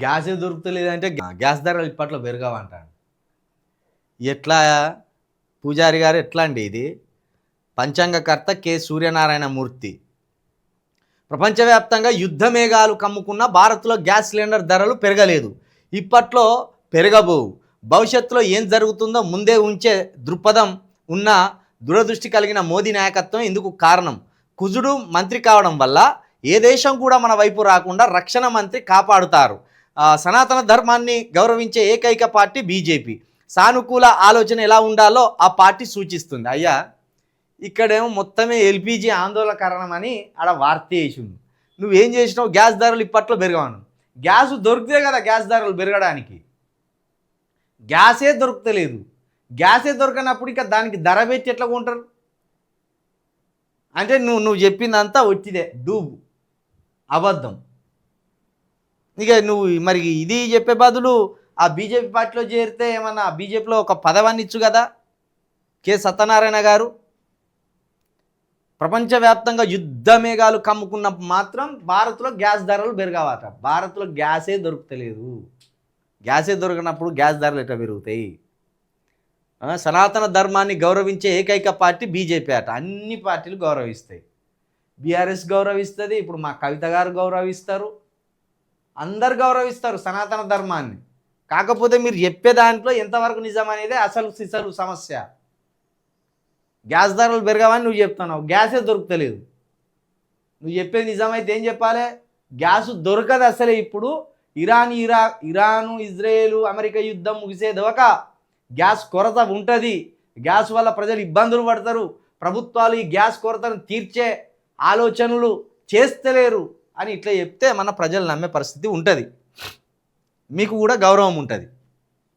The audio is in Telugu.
గ్యాసే దొరుకుతలేదంటే గ్యాస్ ధరలు ఇప్పట్లో పెరగవంటాడు. ఎట్లా పూజారి గారు ఎట్లా అండి ఇది? పంచాంగకర్త కె సూర్యనారాయణ మూర్తి. ప్రపంచవ్యాప్తంగా యుద్ధ మేఘాలు కమ్ముకున్న భారత్లో గ్యాస్ సిలిండర్ ధరలు పెరగలేదు. ఇప్పట్లో పెరగబోవు. భవిష్యత్తులో ఏం జరుగుతుందో ముందే ఉంచే దృక్పథం ఉన్న దూరదృష్టి కలిగిన మోదీ నాయకత్వం ఇందుకు కారణం. కుజుడు మంత్రి కావడం వల్ల ఏ దేశం కూడా మన వైపు రాకుండా రక్షణ మంత్రి కాపాడుతారు. సనాతన ధర్మాన్ని గౌరవించే ఏకైక పార్టీ బీజేపీ. సానుకూల ఆలోచన ఎలా ఉండాలో ఆ పార్టీ సూచిస్తుంది. అయ్యా ఇక్కడేమో మొత్తమే ఎల్పిజి ఆందోళన కారణమని ఆడ వార్త వేసిండు. నువ్వేం చేసినావు? గ్యాస్ ధరలు ఇప్పట్లో పెరగవను. గ్యాస్ దొరికితే కదా గ్యాస్ ధరలు పెరగడానికి. గ్యాసే దొరుకుతలేదు. గ్యాసే దొరకనప్పుడు ఇక దానికి ధర పెట్టి ఎట్లా కొంటారు? అంటే నువ్వు చెప్పిందంతా వచ్చిదే డూబు, అబద్ధం. ఇక నువ్వు మరి ఇది చెప్పే బదులు ఆ బీజేపీ పార్టీలో చేరితే ఏమన్నా బీజేపీలో ఒక పదవాన్ని ఇచ్చు కదా కె సత్యనారాయణ గారు. ప్రపంచవ్యాప్తంగా యుద్ధ మేఘాలు కమ్ముకున్న మాత్రం భారత్లో గ్యాస్ ధరలు పెరగవట. భారత్లో గ్యాసే దొరుకుతలేదు. గ్యాసే దొరికినప్పుడు గ్యాస్ ధరలు ఎట్లా పెరుగుతాయి? సనాతన ధర్మాన్ని గౌరవించే ఏకైక పార్టీ బీజేపీ అట. అన్ని పార్టీలు గౌరవిస్తాయి. బీఆర్ఎస్ గౌరవిస్తుంది, ఇప్పుడు మా కవిత గారు గౌరవిస్తారు, అందరు గౌరవిస్తారు సనాతన ధర్మాన్ని. కాకపోతే మీరు చెప్పే దాంట్లో ఎంతవరకు నిజం అనేది అసలు సిసలు సమస్య. గ్యాస్ ధరలు పెరగవని నువ్వు చెప్తున్నావు, గ్యాసే దొరుకుతలేదు. నువ్వు చెప్పేది నిజమైతే ఏం చెప్పాలి? గ్యాస్ దొరకదు అసలే. ఇప్పుడు ఇరాను ఇజ్రాయేలు అమెరికా యుద్ధం ముగిసేదొక గ్యాస్ కొరత ఉంటుంది. గ్యాస్ వల్ల ప్రజలు ఇబ్బందులు పడతారు. ప్రభుత్వాలు ఈ గ్యాస్ కొరతను తీర్చే ఆలోచనలు చేస్తలేరు అని ఇట్లా చెప్తే మన ప్రజలు నమ్మే పరిస్థితి ఉంటుంది. మీకు కూడా గౌరవం ఉంటుంది.